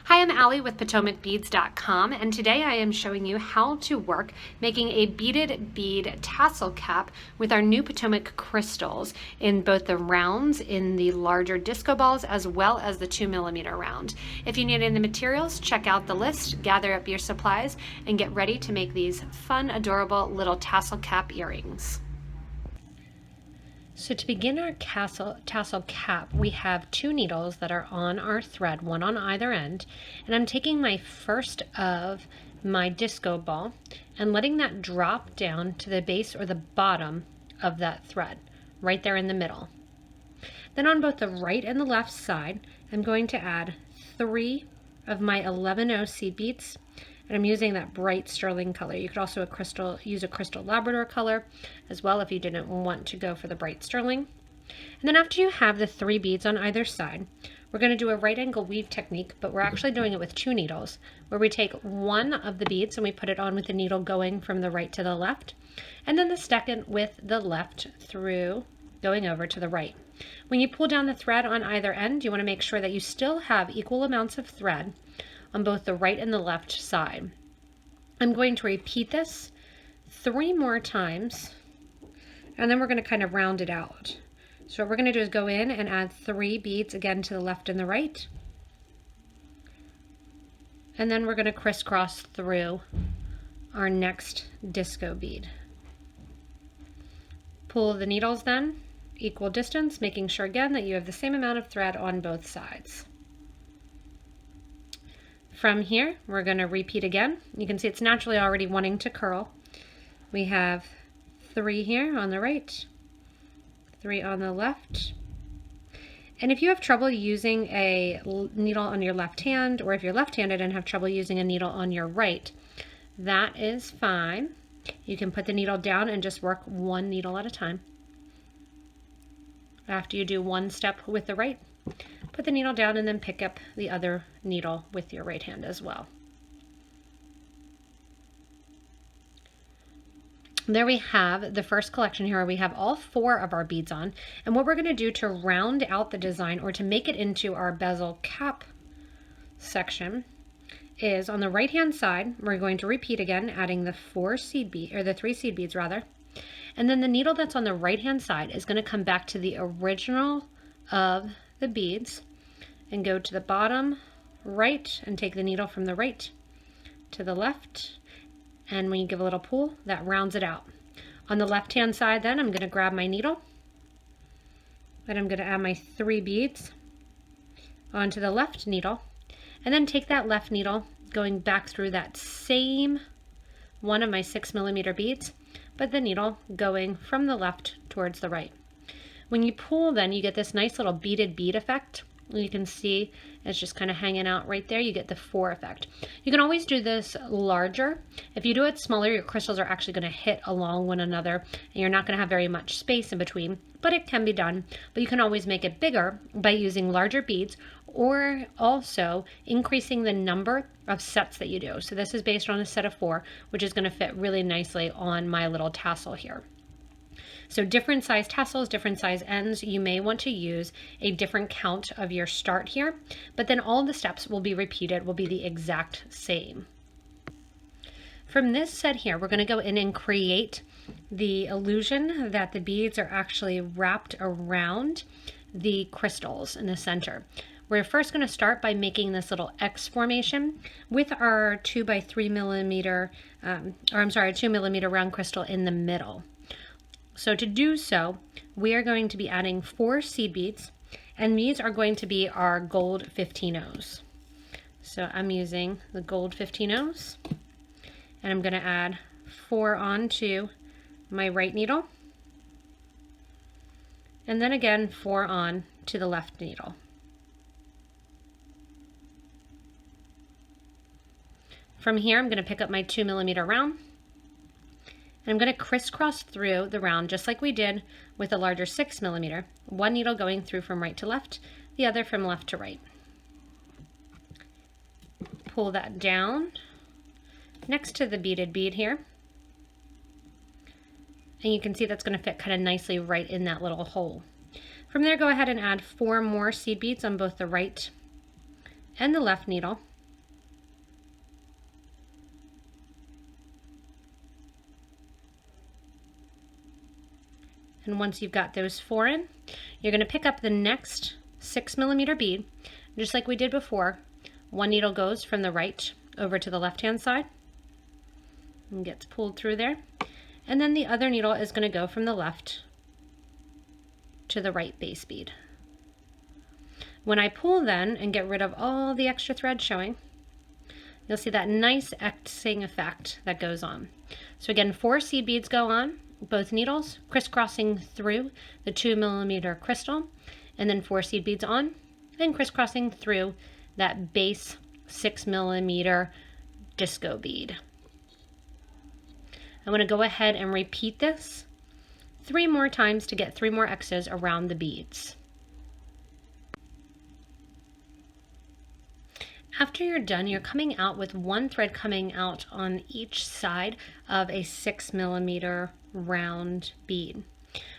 Hi, I'm Allie with PotomacBeads.com, and today I am showing you how to work making a beaded bead tassel cap with our new Potomac crystals in both the rounds in the larger disco balls as well as the 2mm round. If you need any materials, check out the list, gather up your supplies, and get ready to make these fun, adorable little tassel cap earrings. So to begin our tassel cap, we have 2 needles that are on our thread, one on either end, and I'm taking my first of my disco ball and letting that drop down to the base or the bottom of that thread, right there in the middle. Then on both the right and the left side, I'm going to add 3 of my 11-0 seed beads. And I'm using that bright sterling color. You could also use a crystal Labrador color as well if you didn't want to go for the bright sterling. And then after you have the 3 beads on either side, we're going to do a right angle weave technique, but we're actually doing it with 2 needles, where we take one of the beads and we put it on with the needle going from the right to the left, and then the second with the left through going over to the right. When you pull down the thread on either end, you want to make sure that you still have equal amounts of thread on both the right and the left side. I'm going to repeat this 3 more times, and then we're going to kind of round it out. So what we're going to do is go in and add 3 beads again to the left and the right, and then we're going to crisscross through our next disco bead. Pull the needles then, equal distance, making sure again that you have the same amount of thread on both sides. From here, we're going to repeat again. You can see it's naturally already wanting to curl. We have 3 here on the right, 3 on the left. And if you have trouble using a needle on your left hand, or if you're left-handed and have trouble using a needle on your right, that is fine. You can put the needle down and just work 1 needle at a time. After you do 1 step with the right, put the needle down and then pick up the other needle with your right hand as well. There we have the first collection here where we have all 4 of our beads on, and what we're going to do to round out the design or to make it into our bezel cap section is on the right hand side we're going to repeat again, adding the 3 seed beads rather, and then the needle that's on the right hand side is going to come back to the original of the beads and go to the bottom right and take the needle from the right to the left, and when you give a little pull, that rounds it out. On the left hand side then, I'm going to grab my needle and I'm going to add my 3 beads onto the left needle, and then take that left needle going back through that same one of my 6mm beads, but the needle going from the left towards the right. When you pull, then you get this nice little beaded bead effect. You can see it's just kind of hanging out right there. You get the 4 effect. You can always do this larger. If you do it smaller, your crystals are actually going to hit along one another, and you're not going to have very much space in between, but it can be done. But you can always make it bigger by using larger beads, or also increasing the number of sets that you do. So this is based on a set of 4, which is going to fit really nicely on my little tassel here. So different size tassels, different size ends, you may want to use a different count of your start here, but then all the steps will be repeated, will be the exact same. From this set here, we're going to go in and create the illusion that the beads are actually wrapped around the crystals in the center. We're first going to start by making this little X formation with our 2mm round crystal in the middle. So to do so, we are going to be adding 4 seed beads, and these are going to be our gold 15-0s. So I'm using the gold 15-0s, and I'm going to add 4 onto my right needle, and then again 4 on to the left needle. From here, I'm going to pick up my 2mm round, and I'm going to crisscross through the round just like we did with the larger 6mm. 1 needle going through from right to left, the other from left to right. Pull that down next to the beaded bead here, and you can see that's going to fit kind of nicely right in that little hole. From there, go ahead and add 4 more seed beads on both the right and the left needle, And once you've got those 4 in, you're going to pick up the next 6mm bead, just like we did before. One needle goes from the right over to the left-hand side and gets pulled through there. And then the other needle is going to go from the left to the right base bead. When I pull then and get rid of all the extra thread showing, you'll see that nice Xing effect that goes on. So again, 4 seed beads go on both needles, crisscrossing through the 2mm crystal, and then 4 seed beads on, and crisscrossing through that base 6mm disco bead. I'm going to go ahead and repeat this 3 more times to get 3 more X's around the beads. After you're done, you're coming out with 1 thread coming out on each side of a 6mm round bead.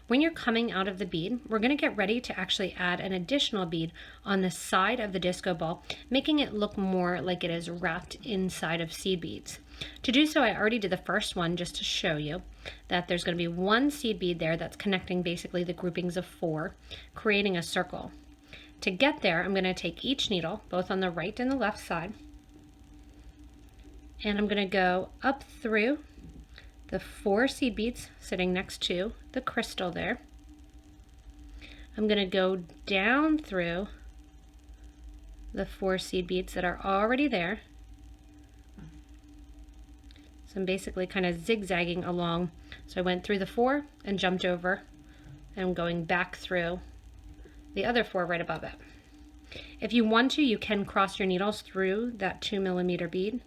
When you're coming out of the bead, we're going to get ready to actually add an additional bead on the side of the disco ball, making it look more like it is wrapped inside of seed beads. To do so, I already did the first one just to show you that there's going to be 1 seed bead there that's connecting basically the groupings of 4, creating a circle. To get there, I'm going to take each needle, both on the right and the left side, and I'm going to go up through the 4 seed beads sitting next to the crystal there. I'm going to go down through the 4 seed beads that are already there. So I'm basically kind of zigzagging along. So I went through the 4 and jumped over, and I'm going back through the other 4 right above it. If you want to, you can cross your needles through that 2mm bead.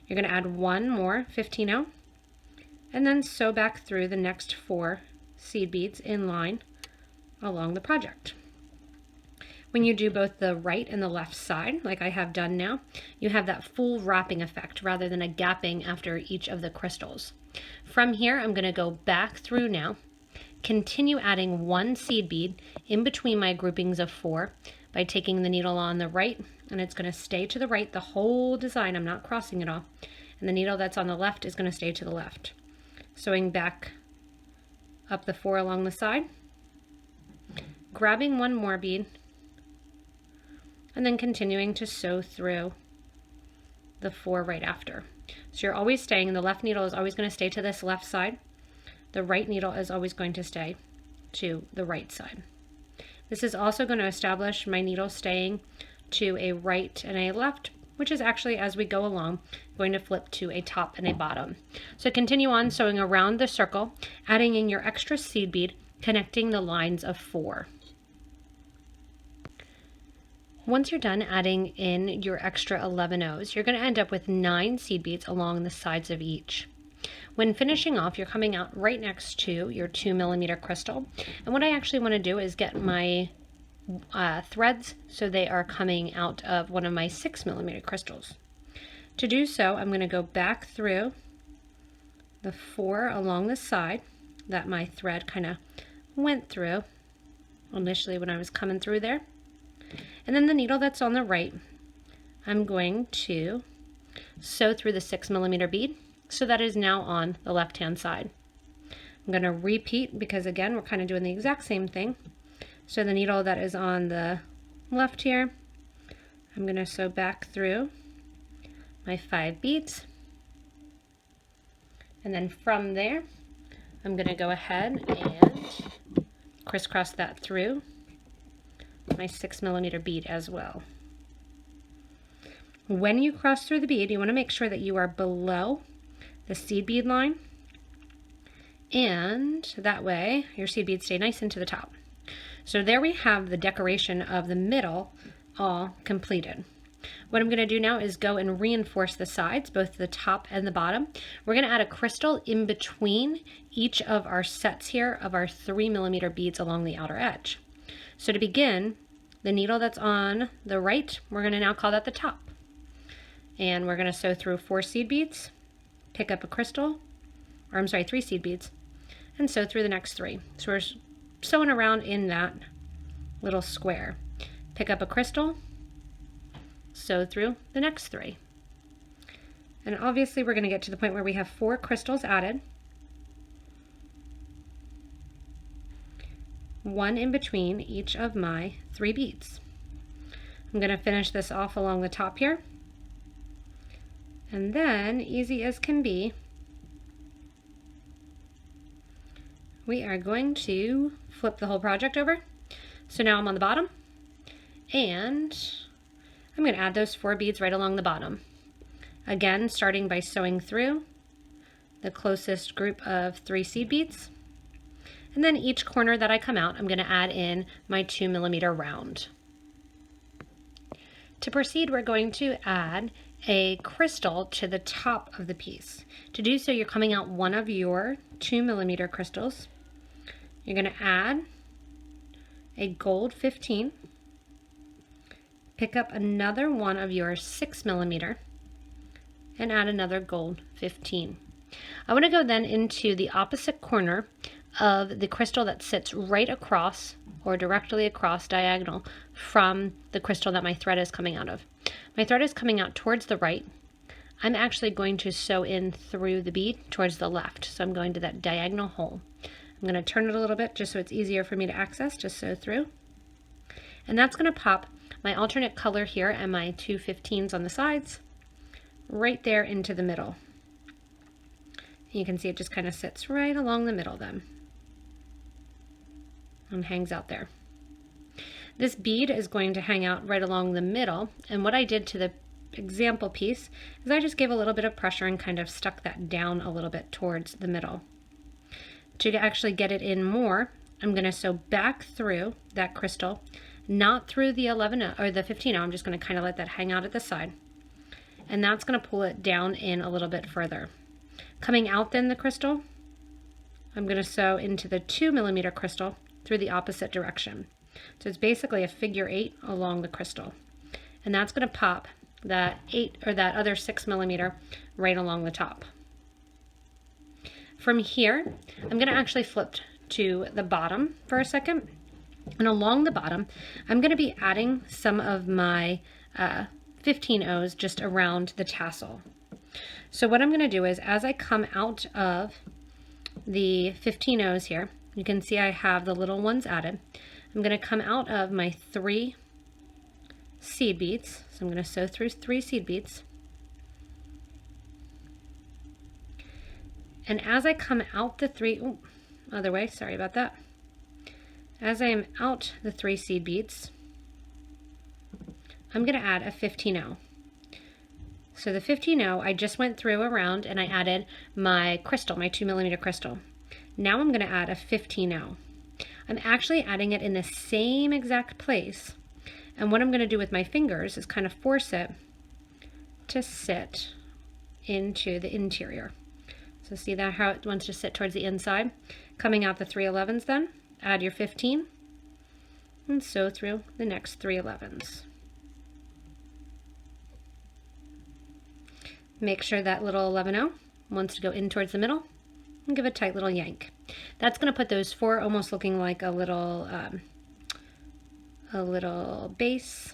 You're going to add 1 more 15-0, and then sew back through the next 4 seed beads in line along the project. When you do both the right and the left side, like I have done now, you have that full wrapping effect rather than a gapping after each of the crystals. From here, I'm going to go back through now, continue adding 1 seed bead in between my groupings of 4 by taking the needle on the right, and it's going to stay to the right the whole design. I'm not crossing it all. And the needle that's on the left is going to stay to the left. Sewing back up the 4 along the side, grabbing 1 more bead, and then continuing to sew through the 4 right after. So you're always staying, the left needle is always going to stay to this left side. The right needle is always going to stay to the right side. This is also going to establish my needle staying to a right and a left, which is actually, as we go along, going to flip to a top and a bottom. So continue on sewing around the circle, adding in your extra seed bead, connecting the lines of 4. Once you're done adding in your extra 11 O's, you're going to end up with 9 seed beads along the sides of each. When finishing off, you're coming out right next to your 2mm crystal. And what I actually want to do is get my threads so they are coming out of one of my 6mm crystals. To do so, I'm going to go back through the 4 along the side that my thread kind of went through initially when I was coming through there. And then the needle that's on the right, I'm going to sew through the 6mm bead. So that is now on the left-hand side. I'm going to repeat because again, we're kind of doing the exact same thing. So the needle that is on the left here, I'm going to sew back through my 5 beads. And then from there, I'm going to go ahead and crisscross that through my 6mm bead as well. When you cross through the bead, you want to make sure that you are below the seed bead line, and that way your seed beads stay nice into the top. So there we have the decoration of the middle all completed. What I'm going to do now is go and reinforce the sides, both the top and the bottom. We're going to add a crystal in between each of our sets here of our 3mm beads along the outer edge. So to begin, the needle that's on the right, we're going to now call that the top. And we're going to sew through 4 seed beads, pick up a crystal, or I'm sorry, 3 seed beads, and sew through the next 3. So we're sewing around in that little square. Pick up a crystal, sew through the next 3. And obviously we're going to get to the point where we have 4 crystals added. one in between each of my 3 beads. I'm going to finish this off along the top here. And then, easy as can be, we are going to flip the whole project over. So now I'm on the bottom, and I'm going to add those 4 beads right along the bottom. Again, starting by sewing through the closest group of 3 seed beads. And then each corner that I come out, I'm going to add in my 2mm round. To proceed, we're going to add a crystal to the top of the piece. To do so, you're coming out one of your 2mm crystals. You're going to add a gold 15, pick up another one of your 6mm, and add another gold 15. I want to go then into the opposite corner of the crystal that sits right across or directly across diagonal from the crystal that my thread is coming out of. My thread is coming out towards the right. I'm actually going to sew in through the bead towards the left. So I'm going to that diagonal hole. I'm going to turn it a little bit just so it's easier for me to access, to sew through. And that's going to pop my alternate color here and my 2 15s on the sides right there into the middle. You can see it just kind of sits right along the middle then and hangs out there. This bead is going to hang out right along the middle, and what I did to the example piece is I just gave a little bit of pressure and kind of stuck that down a little bit towards the middle. To actually get it in more, I'm going to sew back through that crystal, not through the 11 or the 15. I'm just going to kind of let that hang out at the side, and that's going to pull it down in a little bit further. Coming out then the crystal, I'm going to sew into the 2mm crystal through the opposite direction. So it's basically a figure 8 along the crystal, and that's going to pop that 8 or that other 6mm right along the top. From here, I'm going to actually flip to the bottom for a second, and along the bottom I'm going to be adding some of my 15 O's just around the tassel. So what I'm going to do is, as I come out of the 15 O's here, you can see I have the little ones added. I'm going to come out of my 3 seed beads. So I'm going to sew through 3 seed beads. And as I come out the 3, other way, sorry about that. As I am out the 3 seed beads, I'm going to add a 15O. So the 15O, I just went through around and I added my crystal, my 2mm crystal. Now I'm going to add a 15O. I'm actually adding it in the same exact place, and what I'm going to do with my fingers is kind of force it to sit into the interior. So see that how it wants to sit towards the inside? Coming out the 3 11s then, add your 15 and sew through the next 3 11s. Make sure that little 11O wants to go in towards the middle and give a tight little yank. That's going to put those 4 almost looking like a little base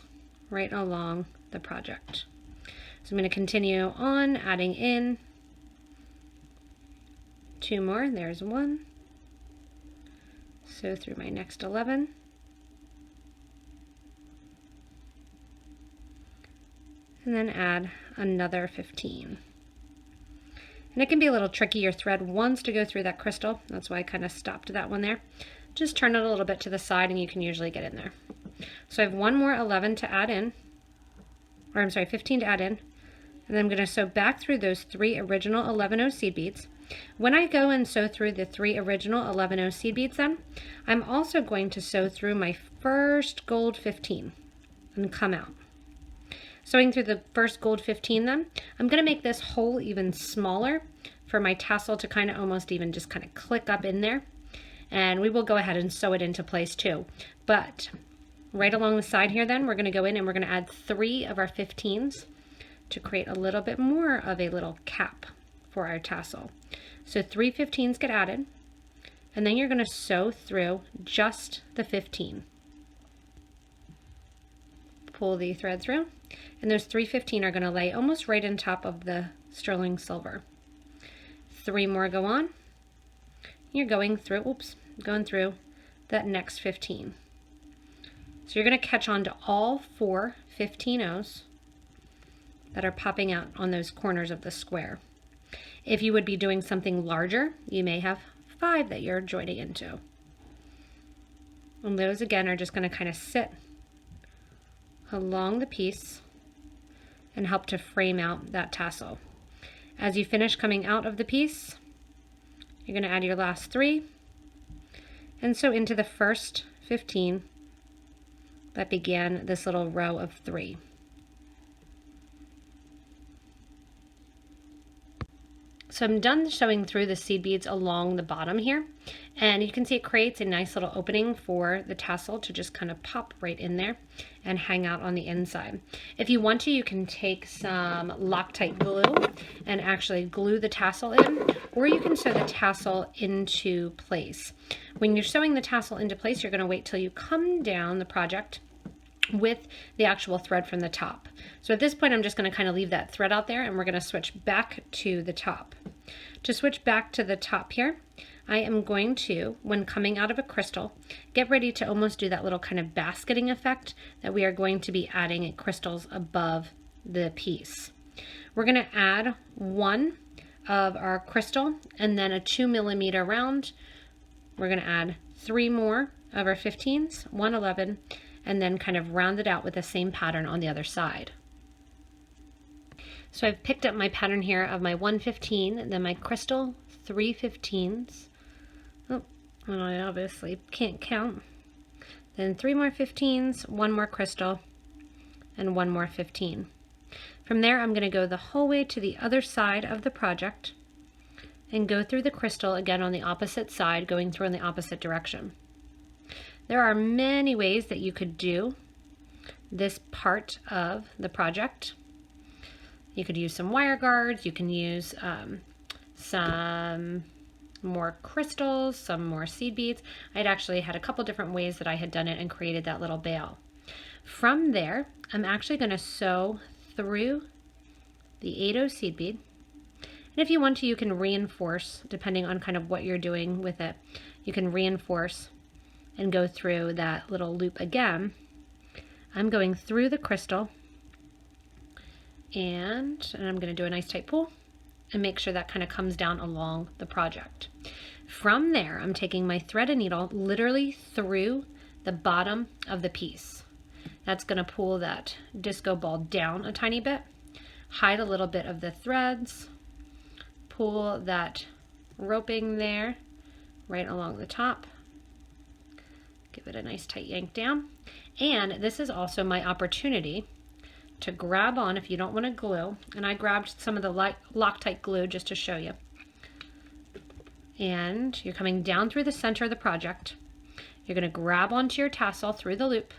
right along the project. So I'm going to continue on adding in 2 more. There's 1. Sew through my next 11. And then add another 15. And it can be a little tricky. Your thread wants to go through that crystal. That's why I kind of stopped that one there. Just turn it a little bit to the side and you can usually get in there. So I have 1 more 11 to add in, or I'm sorry, 15 to add in. And then I'm going to sew back through those 3 original 11O seed beads. When I go and sew through the 3 original 11O seed beads then, I'm also going to sew through my first gold 15 and come out. Sewing through the first gold 15 then, I'm going to make this hole even smaller for my tassel to kind of almost even just kind of click up in there. And we will go ahead and sew it into place too. But right along the side here then, we're going to go in and we're going to add 3 of our 15s to create a little bit more of a little cap for our tassel. So 3 15s get added, and then you're going to sew through just the 15. Pull the thread through, and those 3 15 are going to lay almost right on top of the sterling silver. 3 more go on. You're going through, going through that next 15. So you're going to catch on to all 4 15-ohs that are popping out on those corners of the square. If you would be doing something larger, you may have 5 that you're joining into. And those again are just going to kind of sit along the piece and help to frame out that tassel. As you finish coming out of the piece, you're going to add your last 3, and so into the first 15 that began this little row of 3. So I'm done showing through the seed beads along the bottom here, and you can see it creates a nice little opening for the tassel to just kind of pop right in there and hang out on the inside. If you want to, you can take some Loctite glue and actually glue the tassel in, or you can sew the tassel into place. When you're sewing the tassel into place, you're going to wait till you come down the project with the actual thread from the top. So at this point, I'm just going to kind of leave that thread out there, and we're going to switch back to the top. To switch back to the top here, I am going to, when coming out of a crystal, get ready to almost do that little kind of basketing effect that we are going to be adding crystals above the piece. We're going to add 1 of our crystal and then a 2mm round. We're going to add 3 more of our 15s, 1 11, and then kind of round it out with the same pattern on the other side. So I've picked up my pattern here of my 1 15, then my crystal, 3 15s. Oh, well, I obviously can't count. Then 3 more 15s, 1 more crystal, and 1 more 15. From there, I'm going to go the whole way to the other side of the project and go through the crystal again on the opposite side, going through in the opposite direction. There are many ways that you could do this part of the project. You could use some wire guards, you can use some more crystals, some more seed beads. I'd actually had a couple different ways that I had done it and created that little bail. From there, I'm actually going to sew through the 8/0 seed bead. And if you want to, you can reinforce, depending on kind of what you're doing with it. You can reinforce and go through that little loop again. I'm going through the crystal, and I'm going to do a nice tight pull and make sure that kind of comes down along the project. From there, I'm taking my thread and needle literally through the bottom of the piece. That's going to pull that disco ball down a tiny bit, hide a little bit of the threads, pull that roping there right along the top, give it a nice tight yank down. And this is also my opportunity to grab on if you don't want to glue. And I grabbed some of the Loctite glue just to show you. And you're coming down through the center of the project. You're going to grab onto your tassel through the loop.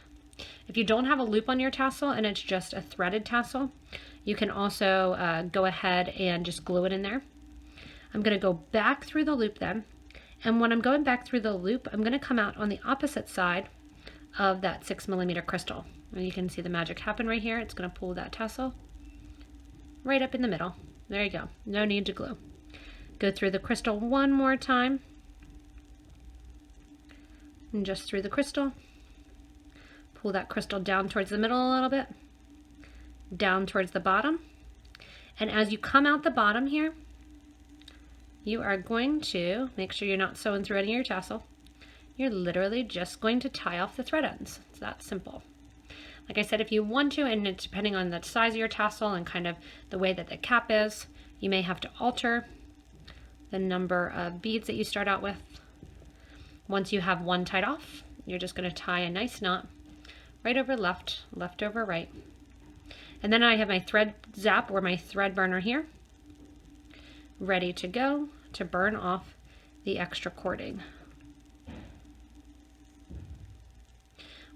If you don't have a loop on your tassel and it's just a threaded tassel, you can also go ahead and just glue it in there. I'm going to go back through the loop then. And when I'm going back through the loop, I'm going to come out on the opposite side of that 6mm crystal. And you can see the magic happen right here. It's going to pull that tassel right up in the middle. There you go. No need to glue. Go through the crystal one more time. And just through the crystal. Pull that crystal down towards the middle a little bit. Down towards the bottom. And as you come out the bottom here, you are going to make sure you're not sewing through any of your tassel. You're literally just going to tie off the thread ends. It's that simple. Like I said, if you want to, and it's depending on the size of your tassel and kind of the way that the cap is, you may have to alter the number of beads that you start out with. Once you have one tied off, you're just going to tie a nice knot right over left, left over right. And then I have my thread zap or my thread burner here, ready to go to burn off the extra cording.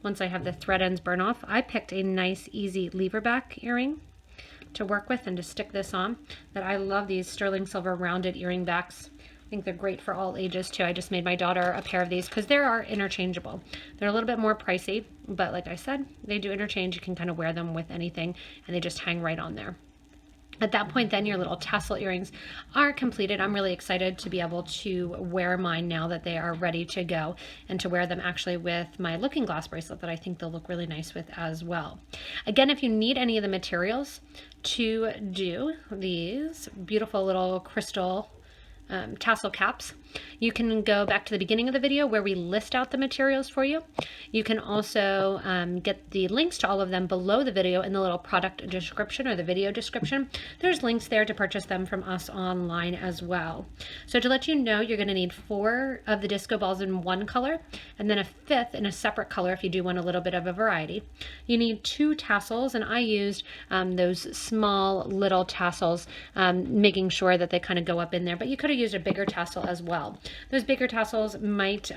Once I have the thread ends burn off, I picked a nice easy leverback earring to work with and to stick this on. That I love these sterling silver rounded earring backs. I think they're great for all ages too. I just made my daughter a pair of these because they are interchangeable. They're a little bit more pricey, but like I said, they do interchange. You can kind of wear them with anything and they just hang right on there. At that point, then your little tassel earrings are completed. I'm really excited to be able to wear mine now that they are ready to go, and to wear them actually with my looking glass bracelet that I think they'll look really nice with as well. Again, if you need any of the materials to do these beautiful little crystal tassel caps, you can go back to the beginning of the video where we list out the materials for you. You can also get the links to all of them below the video in the little product description or the video description. There's links there to purchase them from us online as well. So to let you know, you're going to need 4 of the disco balls in one color, and then a 5th in a separate color if you do want a little bit of a variety. You need 2 tassels, and I used those small little tassels, making sure that they kind of go up in there, but you could have used a bigger tassel as well. Those bigger tassels might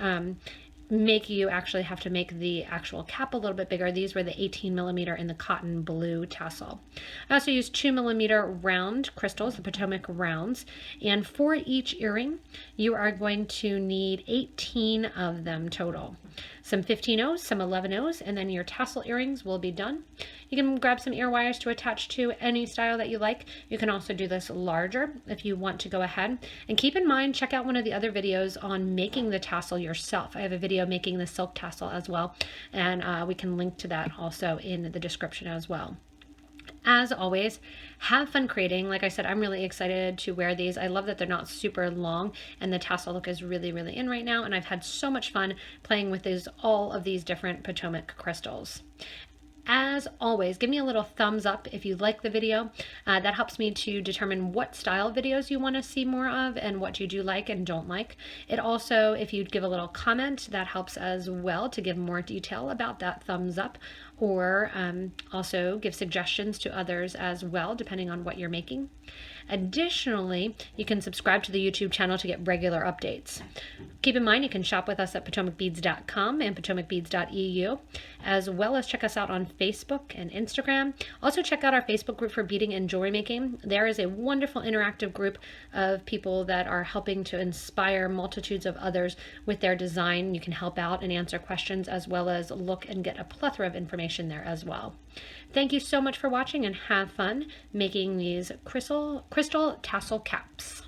make you actually have to make the actual cap a little bit bigger. These were the 18mm in the cotton blue tassel. I also used 2mm round crystals, the Potomac rounds, and for each earring you are going to need 18 of them total. Some 15-0s, some 11-0s, and then your tassel earrings will be done. You can grab some ear wires to attach to any style that you like. You can also do this larger if you want to go ahead. And keep in mind, check out one of the other videos on making the tassel yourself. I have a video making the silk tassel as well, and we can link to that also in the description as well. As always, have fun creating. Like I said, I'm really excited to wear these. I love that they're not super long, and the tassel look is really, really in right now, and I've had so much fun playing with all of these different Potomac crystals. As always, give me a little thumbs up if you like the video. That helps me to determine what style videos you want to see more of and what you do like and don't like. It also, if you'd give a little comment, that helps as well to give more detail about that thumbs up, or also give suggestions to others as well, depending on what you're making. Additionally, you can subscribe to the YouTube channel to get regular updates. Keep in mind, you can shop with us at PotomacBeads.com and PotomacBeads.eu, as well as check us out on Facebook and Instagram. Also check out our Facebook group for beading and jewelry making. There is a wonderful interactive group of people that are helping to inspire multitudes of others with their design. You can help out and answer questions, as well as look and get a plethora of information there as well. Thank you so much for watching, and have fun making these crystal tassel caps.